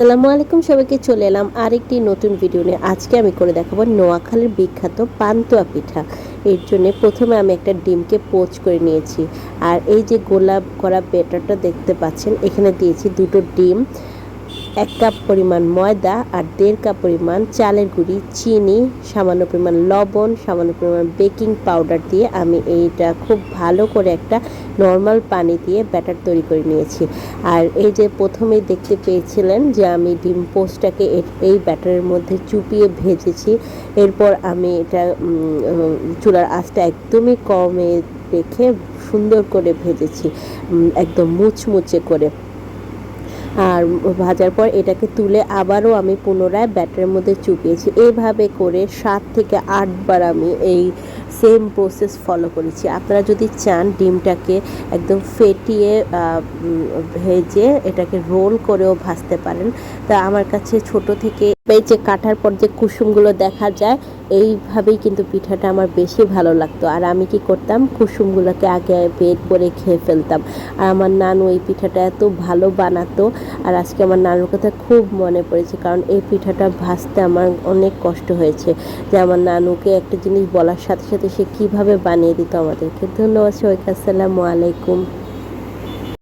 আসসালামু আলাইকুম, সবাইকে চলে এলাম আরেকটি নতুন ভিডিও নিয়ে। আজকে আমি করে দেখাবো নোয়াখালীর বিখ্যাত পান্তুয়া পিঠা। এর জন্য প্রথমে আমি একটা ডিমকে পোচ করে নিয়েছি। আর এই যে গোলাপ করা ব্যাটারটা দেখতে পাচ্ছেন, এখানে দিয়েছি দুটো ডিম, 1 কাপ পরিমাণ ময়দা আর 1.5 কাপ পরিমাণ চালের গুঁড়ি, চিনি, সামান্য পরিমাণ লবণ, সামান্য পরিমাণ বেকিং পাউডার দিয়ে আমি এইটা খুব ভালো করে একটা নর্মাল পানি দিয়ে ব্যাটার তৈরি করে নিয়েছি। আর এই যে প্রথমেই দেখতে পেয়েছিলেন যে আমি ডিম পোস্টটাকে এই ব্যাটারের মধ্যে চুপিয়ে ভেজেছি। এরপর আমি এটা চুলার আঁচটা একদমই কমে রেখে সুন্দর করে ভেজেছি, একদম মুচমুচে করে। আর ভাজার পর এটাকে তুলে আবারও আমি পুনরায় ব্যাটারের মধ্যে চুপিয়েছি। এইভাবে করে 7 থেকে 8 বার আমি এই সেম প্রসেস ফলো করেছি। আপনারা যদি চান ডিমটাকে একদম ফেটিয়ে ভেজে এটাকে রোল করেও ভাজতে পারেন। তা আমার কাছে ছোট থেকে এই যে কাটার পর যে কুসুমগুলো দেখা যায়, এইভাবেই কিন্তু পিঠাটা আমার বেশি ভালো লাগতো। আর আমি কি করতাম, কুসুমগুলোকে আগে বের করে খেয়ে ফেলতাম। আর আমার নানু এই পিঠাটা এত ভালো বানাতো। আর আজকে আমার নানুর কথা খুব মনে পড়েছে, কারণ এই পিঠাটা ভাজতে আমার অনেক কষ্ট হয়েছে। যে আমার নানুকে একটা জিনিস বলার সাথে সাথে সে কীভাবে বানিয়ে দিত আমাদেরকে। ধন্যবাদ সবাইকে। আসসালামু আলাইকুম।